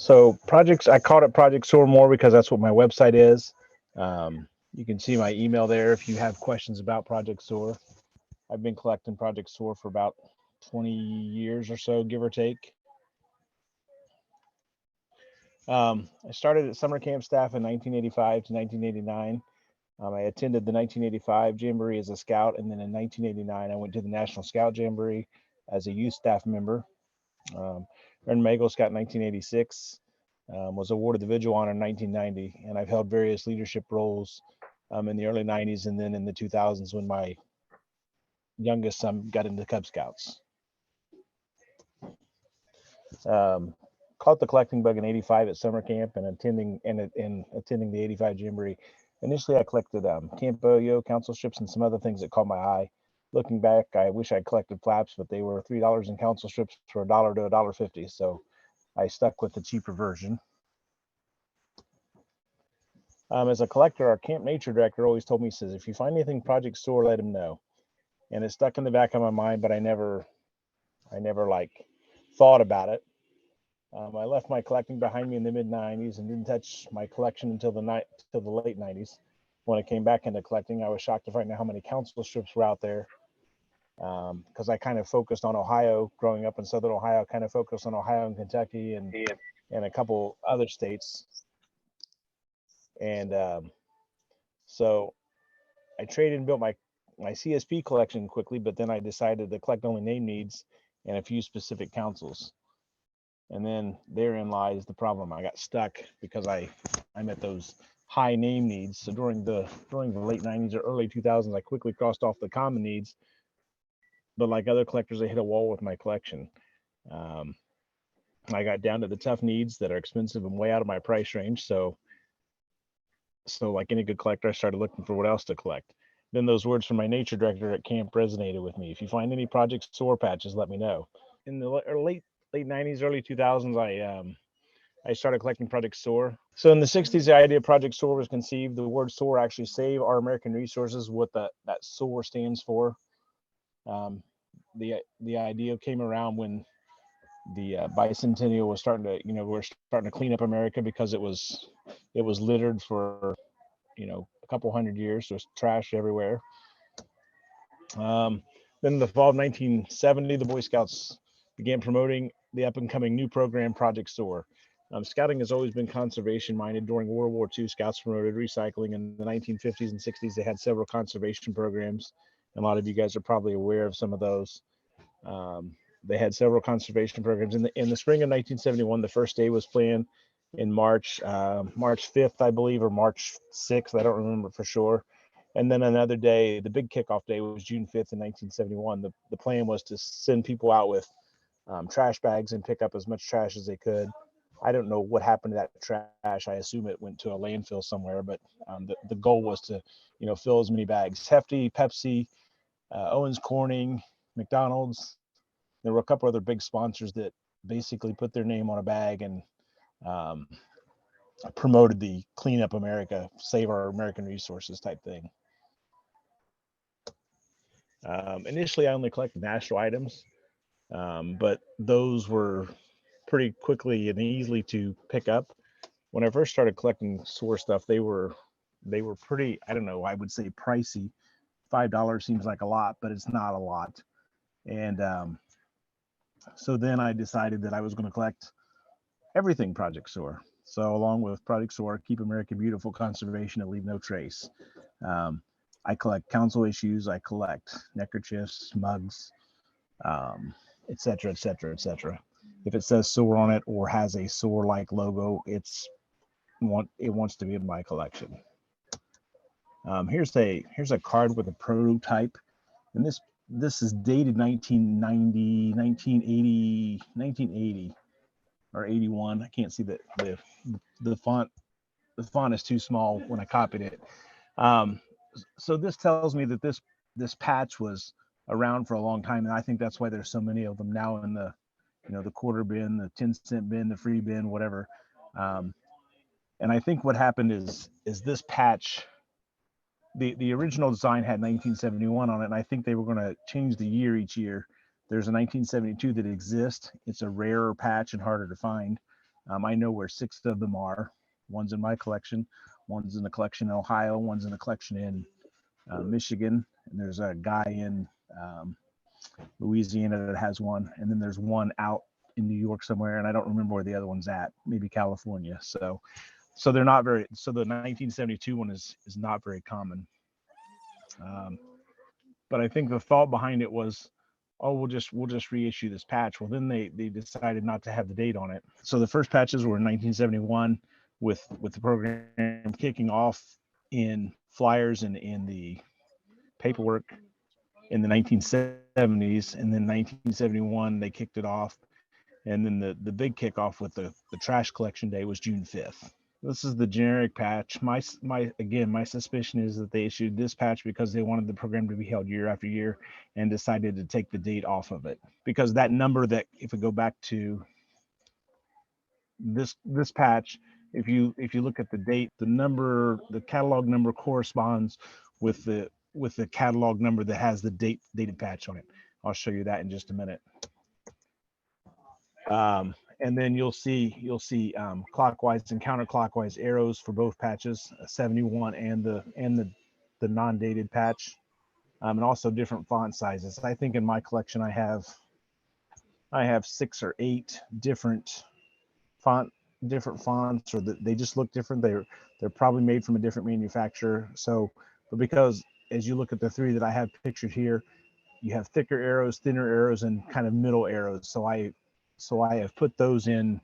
So projects, I called it Project SOAR more because that's what my website is. You can see my email there if you have questions about Project SOAR. I've been collecting Project SOAR for about 20 years or so, give or take. I started at summer camp staff in 1985 to 1989. I attended the 1985 Jamboree as a scout, and then in 1989, I went to the National Scout Jamboree as a youth staff member. Earned my Eagle Scout in 1986, was awarded the Vigil Honor in 1990, and I've held various leadership roles in the early 90s and then in the 2000s when my youngest son got into Cub Scouts. Caught the collecting bug in '85 at summer camp and attending the '85 Jamboree. Initially, I collected camp yo, council strips, and some other things that caught my eye. Looking back, I wish I'd collected flaps, but they were $3 in council strips for $1 to $1.50, so I stuck with the cheaper version. As a collector, our camp nature director always told me, he says, if you find anything Project SOAR, let him know. And it stuck in the back of my mind, but I never like thought about it. I left my collecting behind me in the mid '90s and didn't touch my collection until the late '90s. When I came back into collecting, I was shocked to find out how many council strips were out there. Because I kind of focused on Ohio, growing up in Southern Ohio, kind of focused on Ohio and Kentucky and a couple other states. And so I traded and built my CSP collection quickly, but then I decided to collect only name needs and a few specific councils. And then therein lies the problem. I got stuck because I'm at those high name needs. So during the late '90s or early 2000s, I quickly crossed off the common needs. But like other collectors, I hit a wall with my collection. I got down to the tough needs that are expensive and way out of my price range. So like any good collector, I started looking for what else to collect. Then those words from my nature director at camp resonated with me. If you find any Project SOAR patches, let me know. In the late '90s, early 2000s, I started collecting Project SOAR. So in the '60s, the idea of Project SOAR was conceived. The word SOAR actually save our American resources, what that SOAR stands for. The idea came around when the bicentennial was starting to, we're starting to clean up America because it was littered for, a couple hundred years. There's trash everywhere. Then in the fall of 1970, the Boy Scouts began promoting the up and coming new program, Project SOAR. Scouting has always been conservation minded. During World War II, Scouts promoted recycling. In the 1950s and 60s, they had several conservation programs. And a lot of you guys are probably aware of some of those. They had several conservation programs. In the spring of 1971, the first day was planned in March 5th, I believe, or March 6th. I don't remember for sure. And then another day, the big kickoff day was June 5th in 1971. The plan was to send people out with trash bags and pick up as much trash as they could. I don't know what happened to that trash. I assume it went to a landfill somewhere, but the goal was to, fill as many bags. Hefty, Pepsi, Owens Corning, McDonald's. There were a couple other big sponsors that basically put their name on a bag and promoted the Clean Up America, Save Our American Resources type thing. Initially, I only collected national items, but those were pretty quickly and easily to pick up. When I first started collecting SOAR stuff, they were pretty, I don't know, I would say pricey. $5 seems like a lot, but it's not a lot. And so then I decided that I was going to collect everything Project SOAR. So along with Project SOAR, Keep America Beautiful, Conservation, and Leave No Trace. I collect council issues. I collect neckerchiefs, mugs, et cetera, et cetera, et cetera. If it says SOAR on it or has a SOAR-like logo, it wants to be in my collection. Here's a card with a prototype, and this is dated 1990, 1980 or 81. I can't see the font. The font is too small when I copied it. So this tells me that this patch was around for a long time, and I think that's why there's so many of them now in the the quarter bin, the 10-cent bin, the free bin, whatever. And I think what happened is this patch, the original design had 1971 on it, and I think they were going to change the year each year. There's a 1972 that exists. It's a rarer patch and harder to find. I know where 6 of them are. One's in my collection, one's in the collection in Ohio, one's in the collection in Michigan, and there's a guy in Louisiana that has one, and then there's one out in New York somewhere, and I don't remember where the other one's at, maybe California. So they're not very, so the 1972 one is not very common. But I think the thought behind it was, oh, we'll just reissue this patch. Well, then they decided not to have the date on it. So the first patches were in 1971 with the program kicking off in flyers and in the paperwork in the 1970s, and then 1971 they kicked it off, and then the big kickoff with the trash collection day was June 5th. This is the generic patch. My suspicion is that they issued this patch because they wanted the program to be held year after year and decided to take the date off of it, because that number, that if we go back to this patch, if you look at the date, the catalog number corresponds with the catalog number that has the dated patch on it. I'll show you that in just a minute. And then you'll see clockwise and counterclockwise arrows for both patches, 71 and the non-dated patch, and also different font sizes. I think in my collection I have 6 or 8 different fonts, or they just look different. They're probably made from a different manufacturer. So, but because as you look at the 3 that I have pictured here, you have thicker arrows, thinner arrows, and kind of middle arrows. So I have put those in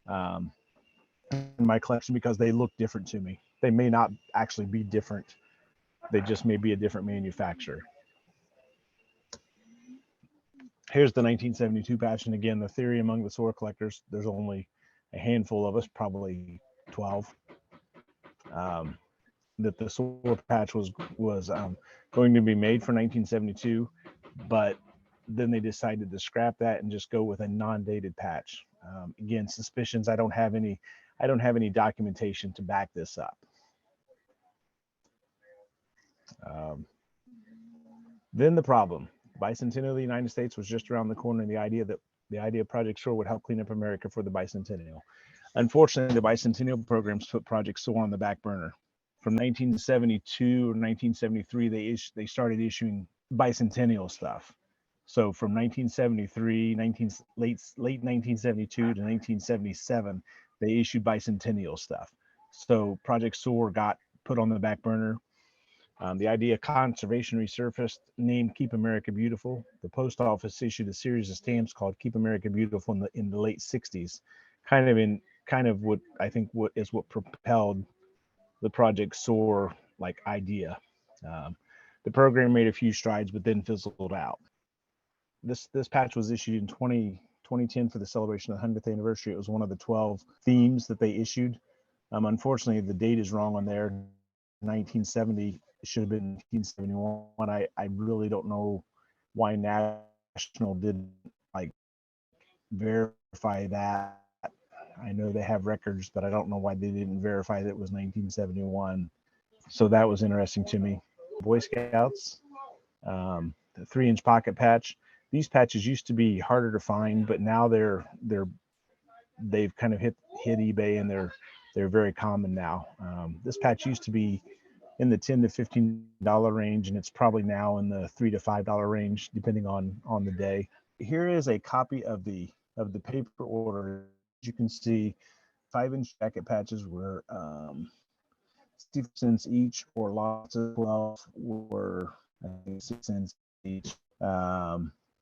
my collection because they look different to me. They may not actually be different. They just may be a different manufacturer. Here's the 1972 patch, and again, the theory among the SOAR collectors, there's only a handful of us, probably 12, that the SOAR patch was going to be made for 1972, but then they decided to scrap that and just go with a non-dated patch. Again, suspicions. I don't have any documentation to back this up. Then the problem: bicentennial of the United States was just around the corner, and the idea of Project SOAR would help clean up America for the bicentennial. Unfortunately, the bicentennial programs put Project SOAR on the back burner. From 1972 or 1973, they started issuing bicentennial stuff. So from 1973, late 1972 to 1977, they issued bicentennial stuff. So Project SOAR got put on the back burner. The idea of conservation resurfaced, named Keep America Beautiful. The post office issued a series of stamps called Keep America Beautiful in the late 60s, kind of what I think what propelled the Project SOAR like idea. The program made a few strides, but then fizzled out. This patch was issued in 2010 for the celebration of the 100th anniversary. It was one of the 12 themes that they issued. Unfortunately, the date is wrong on there. 1970. It should have been 1971. I really don't know why National didn't like verify that. I know they have records, but I don't know why they didn't verify that it was 1971. So that was interesting to me. Boy Scouts, the 3-inch pocket patch. These patches used to be harder to find, but now they've kind of hit eBay, and they're very common now. This patch used to be in the $10 to $15 range, and it's probably now in the $3 to $5 range, depending on the day. Here is a copy of the paper order. As you can see, 5-inch jacket patches were 60 cents each, or lots of 12 were 6 cents each.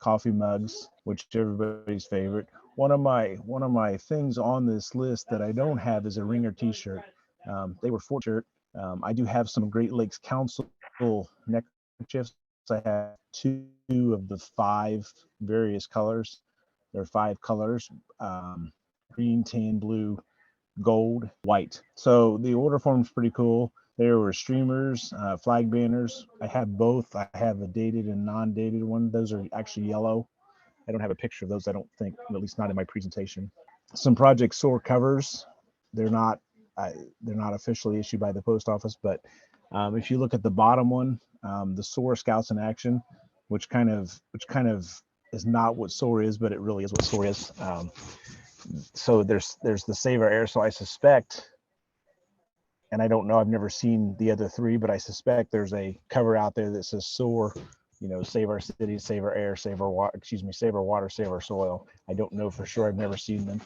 Coffee mugs, which is everybody's favorite. One of my things on this list that I don't have is a Ringer T-shirt. They were $4. I do have some Great Lakes Council neckerchiefs. I have 2 of the 5 various colors. There are 5 colors: green, tan, blue, gold, white. So the order form is pretty cool. There were streamers, flag banners. I have both. I have a dated and non-dated one. Those are actually yellow. I don't have a picture of those, I don't think, at least not in my presentation. Some Project SOAR covers. They're not officially issued by the post office, but if you look at the bottom one, the SOAR Scouts in Action, which kind of is not what SOAR is, but it really is what SOAR is. So there's the Save Our Air. So I suspect, and I don't know, I've never seen the other three, but I suspect there's a cover out there that says SOAR, you know, save our cities, save our air, save our water, save our water, save our soil. I don't know for sure. I've never seen them.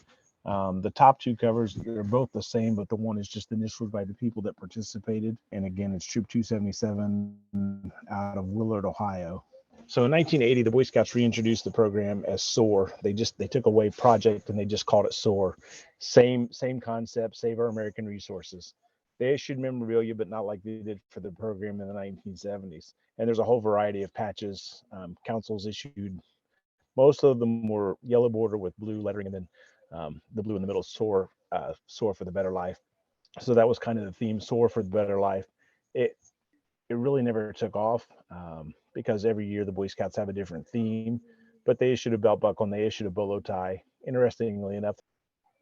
The top two covers, they're both the same, but the one is just initialed by the people that participated. And again, it's Troop 277 out of Willard, Ohio. So in 1980, the Boy Scouts reintroduced the program as SOAR. They took away project and they just called it SOAR. Same concept, save our American resources. They issued memorabilia, but not like they did for the program in the 1970s. And there's a whole variety of patches. Councils issued, most of them were yellow border with blue lettering, and then the blue in the middle, SOAR, SOAR for the better life. So that was kind of the theme, SOAR for the better life. It really never took off because every year the Boy Scouts have a different theme, but they issued a belt buckle and they issued a bolo tie. Interestingly enough,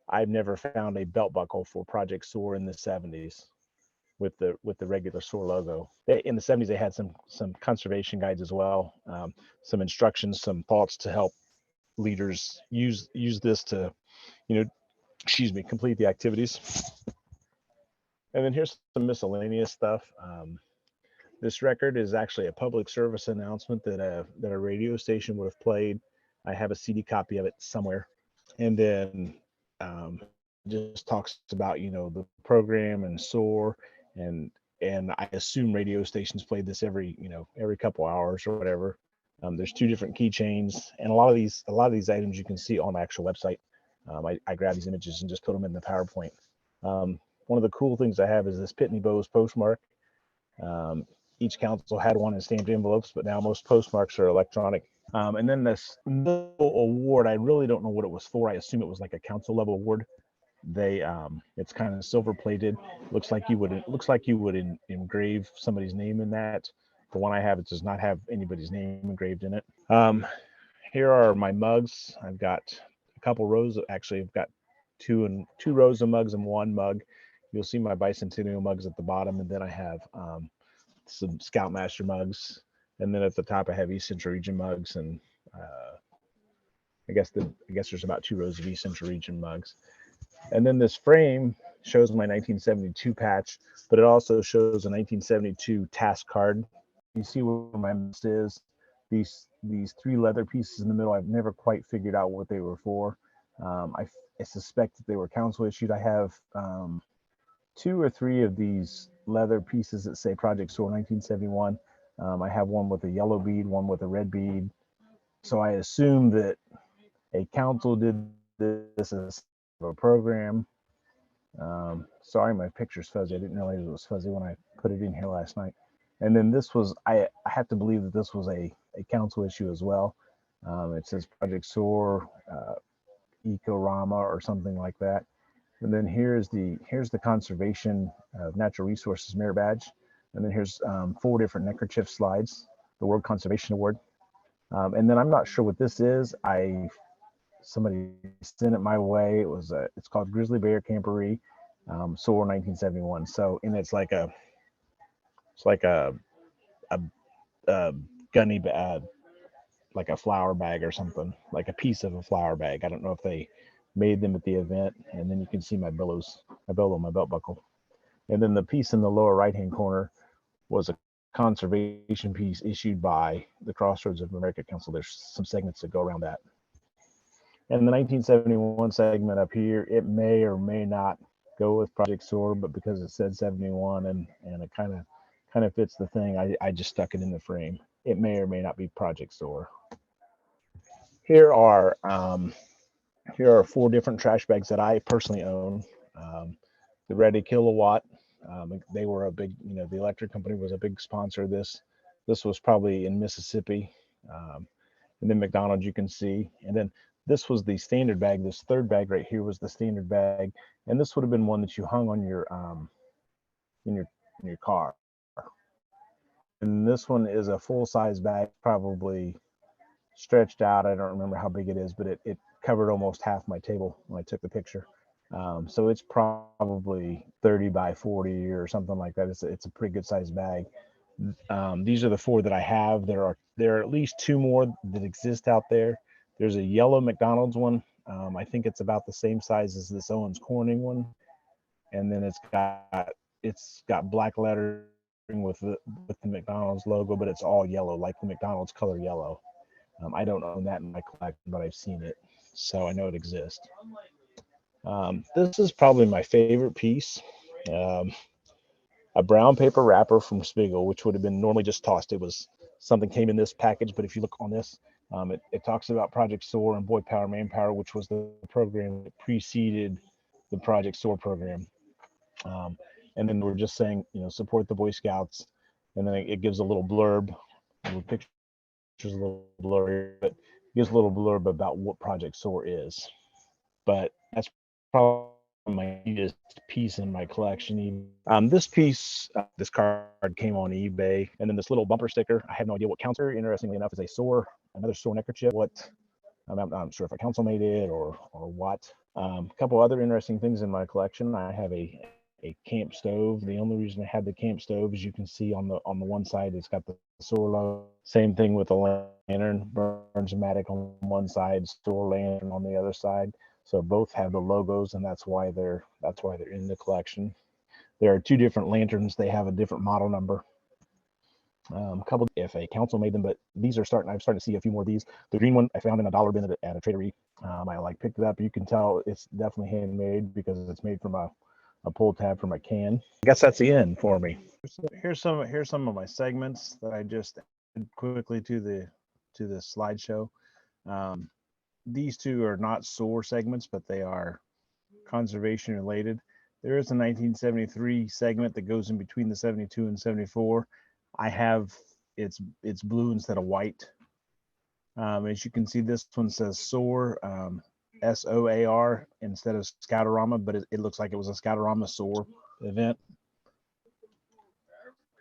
I've never found a belt buckle for Project SOAR in the 70s with the regular SOAR logo. In the 70s, they had some conservation guides as well, some instructions, some thoughts to help leaders use this to, you know, complete the activities. And then here's some miscellaneous stuff. This record is actually a public service announcement that a radio station would have played. I have a CD copy of it somewhere. And then just talks about, you know, the program and SOAR, and I assume radio stations played this every couple hours or whatever. There's two different keychains, and a lot of these items you can see on the actual website. I grab these images and just put them in the PowerPoint. One of the cool things I have is this Pitney Bowes postmark. Each council had one in stamped envelopes, but now most postmarks are electronic. And then this award, I really don't know what it was for. I assume it was like a council level award. It's kind of silver plated. Looks like you would engrave somebody's name in that. The one I have, it does not have anybody's name engraved in it. Here are my mugs. I've got a couple rows. Actually, I've got two rows of mugs and one mug. You'll see my bicentennial mugs at the bottom, and then I have some Scoutmaster mugs, and then at the top I have East Central Region mugs, and I guess there's about 2 rows of East Central Region mugs. And then this frame shows my 1972 patch, but it also shows a 1972 task card. You see where my mess is. These 3 leather pieces in the middle, I've never quite figured out what they were for. I suspect that they were council issued. I have 2 or 3 of these leather pieces that say Project SOAR 1971. I have one with a yellow bead, one with a red bead. So I assume that a council did this as a program. Sorry, my picture's fuzzy. I didn't realize it was fuzzy when I put it in here last night. And then this was, I have to believe that this was a council issue as well. It says Project SOAR, Ecorama or something like that. And then here's the Conservation of Natural Resources Merit Badge. And then here's 4 different neckerchief slides, the World Conservation Award. And then I'm not sure what this is. Somebody sent it my way. It's called Grizzly Bear Camporee, SOAR 1971. So, and it's like a gunny bag, like a flower bag or something, like a piece of a flower bag. I don't know if they made them at the event. And then you can see my bolo on my belt buckle. And then the piece in the lower right-hand corner was a conservation piece issued by the Crossroads of America Council. There's some segments that go around that. And the 1971 segment up here, it may or may not go with Project SOAR, but because it said 71 and it kind of fits the thing, I just stuck it in the frame. It may or may not be Project SOAR. Here are 4 different trash bags that I personally own. The Ready Kilowatt, they were a big, the electric company was a big sponsor of this. This was probably in Mississippi. And then McDonald's, you can see. And then this was the standard bag. This third bag right here was the standard bag. And this would have been one that you hung on your in your car. And this one is a full-size bag, probably stretched out. I don't remember how big it is, but it covered almost half my table when I took the picture. So it's probably 30 by 40 or something like that. It's a pretty good sized bag. These are the 4 that I have. There are at least 2 more that exist out there. There's a yellow McDonald's one I think it's about the same size as this Owens Corning one, and then it's got black lettering with the McDonald's logo, but it's all yellow, like the McDonald's color yellow. I don't own that in my collection, but I've seen it, so I know it exists. This is probably my favorite piece. Um, a brown paper wrapper from Spiegel, which would have been normally just tossed. It was something came in this package, but if you look on this, it talks about Project SOAR and Boy Power, Manpower, which was the program that preceded the Project SOAR program. Um, and then we're just saying, support the Boy Scouts, and then it gives a little blurb, a little pictures, a little blurry, but it gives a little blurb about what Project SOAR is. But that's probably my neatest piece in my collection. This piece, this card came on eBay, and then this little bumper sticker. I have no idea what counts. Interestingly enough, is a SOAR, another SOAR neckerchief. What I'm not sure if a council made it or what. A couple other interesting things in my collection. I have a camp stove. The only reason I had the camp stove, as you can see on the one side, it's got the SOAR logo. Same thing with the lantern, Burns-O-Matic on one side, SOAR lantern on the other side. So both have the logos, and that's why they're in the collection. There are two different lanterns. They have a different model number. A couple if a council made them, but these are I'm starting to see a few more of these. The green one I found in a dollar bin at a tradery. I picked it up. You can tell it's definitely handmade because it's made from a pull tab from a can. I guess that's the end for me. Here's some of my segments that I just added quickly to the slideshow. These two are not SOAR segments, but they are conservation related. There is a 1973 segment that goes in between the 72 and 74. I have it's blue instead of white. As you can see, this one says SOAR, SOAR instead of Scoutorama, but it looks like it was a Scoutorama SOAR event.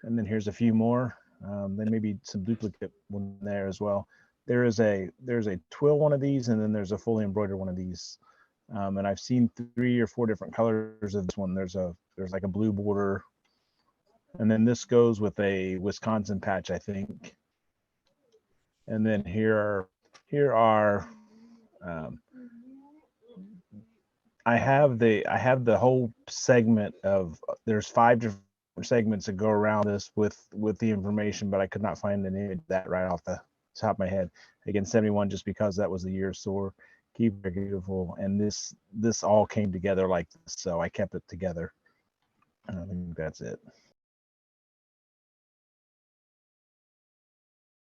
And then here's a few more. There may be some duplicate one there as well. There's a twill one of these, and then there's a fully embroidered one of these. And I've seen 3 or 4 different colors of this one. There's like a blue border, and then this goes with a Wisconsin patch, I think. And then here are I have the whole segment of, there's 5 different segments that go around this with the information, but I could not find any of that right off the top of my head. Again, 71, just because that was the year of SOAR. Keep it beautiful, and this all came together like this, so I kept it together. I think that's it.